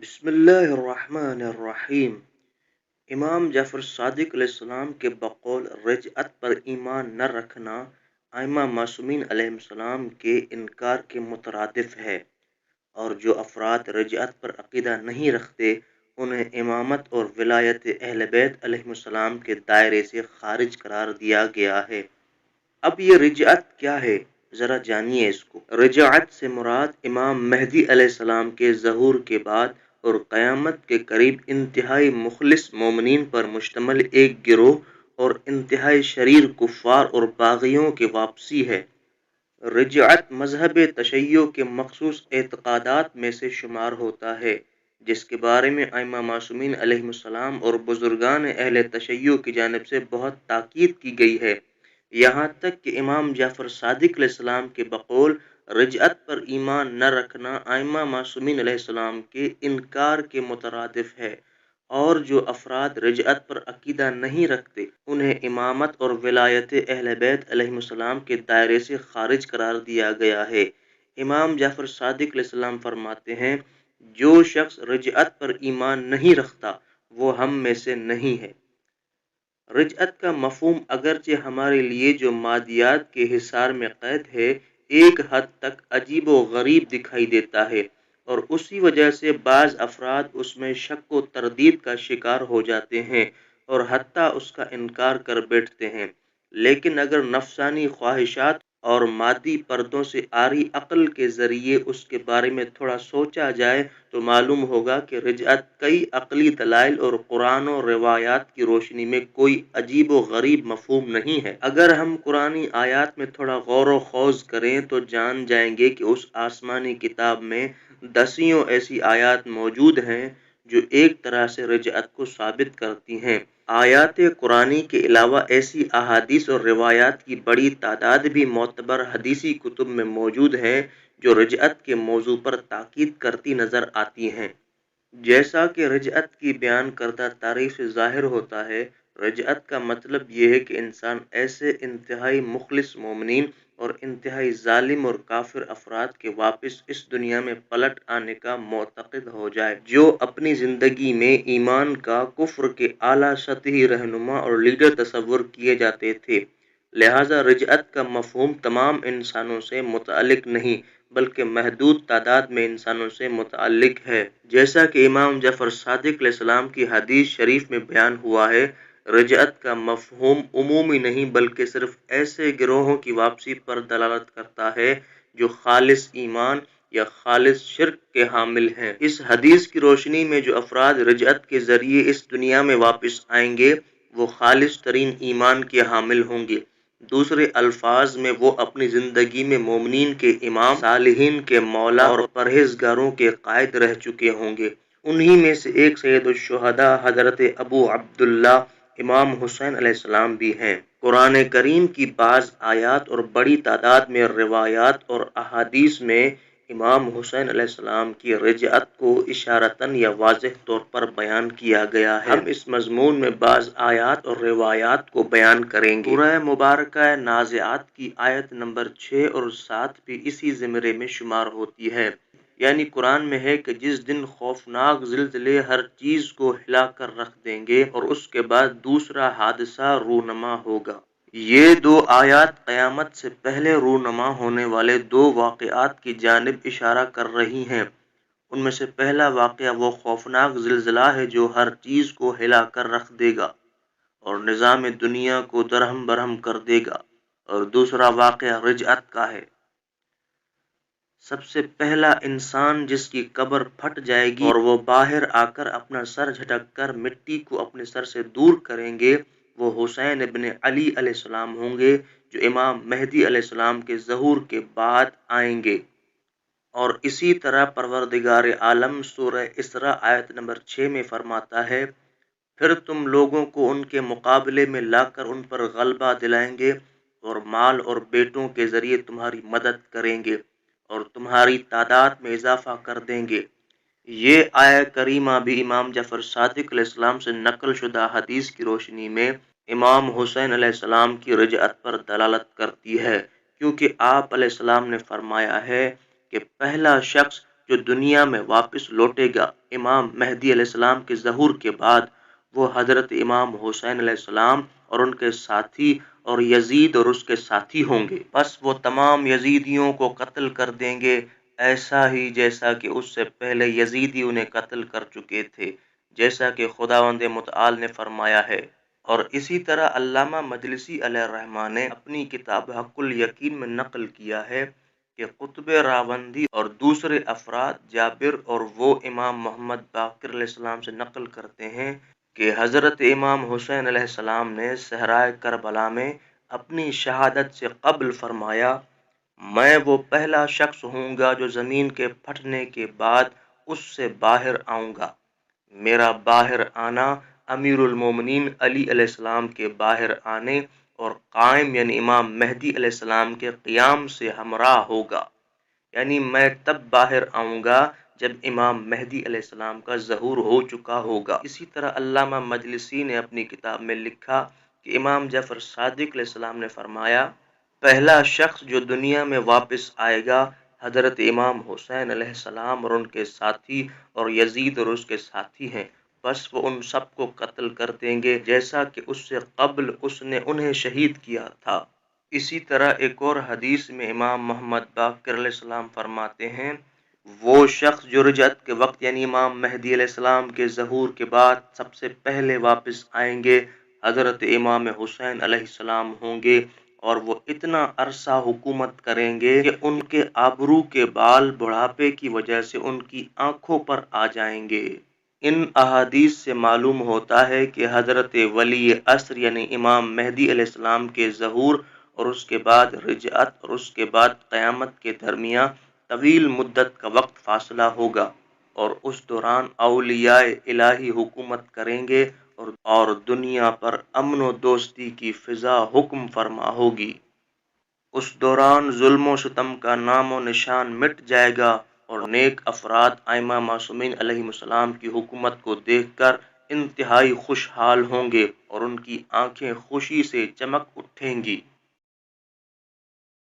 بسم اللہ الرحمن الرحیم۔ امام جعفر صادق علیہ السلام کے بقول رجعت پر ایمان نہ رکھنا ائمہ معصومین علیہ السلام کے انکار کے مترادف ہے، اور جو افراد رجعت پر عقیدہ نہیں رکھتے انہیں امامت اور ولایت اہل بیت علیہ السلام کے دائرے سے خارج قرار دیا گیا ہے۔ اب یہ رجعت کیا ہے، ذرا جانیے اس کو۔ رجعت سے مراد امام مہدی علیہ السلام کے ظہور کے بعد اور قیامت کے قریب انتہائی مخلص مومنین پر مشتمل ایک گروہ اور انتہائی شریر کفار اور باغیوں کی واپسی ہے۔ رجعت مذہب تشیع کے مخصوص اعتقادات میں سے شمار ہوتا ہے، جس کے بارے میں ائمہ معصومین علیہ السلام اور بزرگان اہل تشیع کی جانب سے بہت تاکید کی گئی ہے، یہاں تک کہ امام جعفر صادق علیہ السلام کے بقول رجعت پر ایمان نہ رکھنا ائمہ معصومین علیہ السلام کے انکار کے مترادف ہے، اور جو افراد رجعت پر عقیدہ نہیں رکھتے انہیں امامت اور ولایت اہل بیت علیہ السلام کے دائرے سے خارج قرار دیا گیا ہے۔ امام جعفر صادق علیہ السلام فرماتے ہیں، جو شخص رجعت پر ایمان نہیں رکھتا وہ ہم میں سے نہیں ہے۔ رجعت کا مفہوم اگرچہ ہمارے لیے جو مادیات کے حصار میں قید ہے، ایک حد تک عجیب و غریب دکھائی دیتا ہے، اور اسی وجہ سے بعض افراد اس میں شک و تردید کا شکار ہو جاتے ہیں اور حتیٰ اس کا انکار کر بیٹھتے ہیں۔ لیکن اگر نفسانی خواہشات اور مادی پردوں سے عاری عقل کے ذریعے اس کے بارے میں تھوڑا سوچا جائے تو معلوم ہوگا کہ رجعت کئی عقلی دلائل اور قرآن و روایات کی روشنی میں کوئی عجیب و غریب مفہوم نہیں ہے۔ اگر ہم قرآنی آیات میں تھوڑا غور و خوض کریں تو جان جائیں گے کہ اس آسمانی کتاب میں دسیوں ایسی آیات موجود ہیں جو ایک طرح سے رجعت کو ثابت کرتی ہیں۔ آیات قرآنی کے علاوہ ایسی احادیث اور روایات کی بڑی تعداد بھی معتبر حدیثی کتب میں موجود ہیں جو رجعت کے موضوع پر تاکید کرتی نظر آتی ہیں۔ جیسا کہ رجعت کی بیان کردہ تعریف سے ظاہر ہوتا ہے، رجعت کا مطلب یہ ہے کہ انسان ایسے انتہائی مخلص مومنین اور انتہائی ظالم اور کافر افراد کے واپس اس دنیا میں پلٹ آنے کا معتقد ہو جائے جو اپنی زندگی میں ایمان کا کفر کے اعلیٰ سطحی رہنما اور لیڈر تصور کیے جاتے تھے۔ لہذا رجعت کا مفہوم تمام انسانوں سے متعلق نہیں بلکہ محدود تعداد میں انسانوں سے متعلق ہے۔ جیسا کہ امام جعفر صادق علیہ السلام کی حدیث شریف میں بیان ہوا ہے، رجعت کا مفہوم عمومی نہیں بلکہ صرف ایسے گروہوں کی واپسی پر دلالت کرتا ہے جو خالص ایمان یا خالص شرک کے حامل ہیں۔ اس حدیث کی روشنی میں جو افراد رجعت کے ذریعے اس دنیا میں واپس آئیں گے وہ خالص ترین ایمان کے حامل ہوں گے۔ دوسرے الفاظ میں وہ اپنی زندگی میں مومنین کے امام، صالحین کے مولا اور پرہیزگاروں کے قائد رہ چکے ہوں گے۔ انہی میں سے ایک سید الشہداء حضرت ابو عبداللہ امام حسین علیہ السلام بھی ہیں۔ قرآن کریم کی بعض آیات اور بڑی تعداد میں روایات اور احادیث میں امام حسین علیہ السلام کی رجعت کو اشارتاً یا واضح طور پر بیان کیا گیا ہے۔ ہم اس مضمون میں بعض آیات اور روایات کو بیان کریں گے۔ سورہ مبارکہ نازعات کی آیت نمبر 6 اور 7 بھی اسی زمرے میں شمار ہوتی ہے، یعنی قرآن میں ہے کہ جس دن خوفناک زلزلے ہر چیز کو ہلا کر رکھ دیں گے اور اس کے بعد دوسرا حادثہ رونما ہوگا۔ یہ دو آیات قیامت سے پہلے رونما ہونے والے دو واقعات کی جانب اشارہ کر رہی ہیں۔ ان میں سے پہلا واقعہ وہ خوفناک زلزلہ ہے جو ہر چیز کو ہلا کر رکھ دے گا اور نظام دنیا کو درہم برہم کر دے گا، اور دوسرا واقعہ رجعت کا ہے۔ سب سے پہلا انسان جس کی قبر پھٹ جائے گی اور وہ باہر آ کر اپنا سر جھٹک کر مٹی کو اپنے سر سے دور کریں گے، وہ حسین ابن علی علیہ السلام ہوں گے جو امام مہدی علیہ السلام کے ظہور کے بعد آئیں گے۔ اور اسی طرح پروردگار عالم سورہ اسراء آیت نمبر 6 میں فرماتا ہے، پھر تم لوگوں کو ان کے مقابلے میں لا کر ان پر غلبہ دلائیں گے اور مال اور بیٹوں کے ذریعے تمہاری مدد کریں گے اور تمہاری تعداد میں اضافہ کر دیں گے۔ یہ آیہ کریمہ بھی امام جعفر صادق علیہ السلام سے نقل شدہ حدیث کی روشنی میں امام حسین علیہ السلام کی رجعت پر دلالت کرتی ہے، کیونکہ آپ علیہ السلام نے فرمایا ہے کہ پہلا شخص جو دنیا میں واپس لوٹے گا امام مہدی علیہ السلام کے ظہور کے بعد، وہ حضرت امام حسین علیہ السلام اور ان کے ساتھی اور یزید اور اس کے ساتھی ہوں گے۔ بس وہ تمام یزیدیوں کو قتل کر دیں گے، ایسا ہی جیسا کہ اس سے پہلے یزیدی انہیں قتل کر چکے تھے، جیسا کہ خداوند متعال نے فرمایا ہے۔ اور اسی طرح علامہ مجلسی علیہ الرحمہ نے اپنی کتاب حق الیقین میں نقل کیا ہے کہ قطب راوندی اور دوسرے افراد جابر اور وہ امام محمد باقر علیہ السلام سے نقل کرتے ہیں کہ حضرت امام حسین علیہ السلام نے صحرائے کربلا میں اپنی شہادت سے قبل فرمایا، میں وہ پہلا شخص ہوں گا جو زمین کے پھٹنے کے بعد اس سے باہر آؤں گا۔ میرا باہر آنا امیر المومنین علی علیہ السلام کے باہر آنے اور قائم یعنی امام مہدی علیہ السلام کے قیام سے ہمراہ ہوگا، یعنی میں تب باہر آؤں گا جب امام مہدی علیہ السلام کا ظہور ہو چکا ہوگا۔ اسی طرح علامہ مجلسی نے اپنی کتاب میں لکھا کہ امام جعفر صادق علیہ السلام نے فرمایا، پہلا شخص جو دنیا میں واپس آئے گا حضرت امام حسین علیہ السلام اور ان کے ساتھی اور یزید اور اس کے ساتھی ہیں، بس وہ ان سب کو قتل کر دیں گے جیسا کہ اس سے قبل اس نے انہیں شہید کیا تھا۔ اسی طرح ایک اور حدیث میں امام محمد باقر علیہ السلام فرماتے ہیں، وہ شخص جو رجعت کے وقت یعنی امام مہدی علیہ السلام کے ظہور کے بعد سب سے پہلے واپس آئیں گے حضرت امام حسین علیہ السلام ہوں گے، اور وہ اتنا عرصہ حکومت کریں گے کہ ان کے آبرو کے بال بڑھاپے کی وجہ سے ان کی آنکھوں پر آ جائیں گے۔ ان احادیث سے معلوم ہوتا ہے کہ حضرت ولی عصر یعنی امام مہدی علیہ السلام کے ظہور اور اس کے بعد رجعت اور اس کے بعد قیامت کے درمیان طویل مدت کا وقت فاصلہ ہوگا، اور اس دوران اولیاء الہی حکومت کریں گے اور دنیا پر امن و دوستی کی فضا حکم فرما ہوگی۔ اس دوران ظلم و ستم کا نام و نشان مٹ جائے گا اور نیک افراد ائمہ معصومین علیہم السلام کی حکومت کو دیکھ کر انتہائی خوشحال ہوں گے اور ان کی آنکھیں خوشی سے چمک اٹھیں گی۔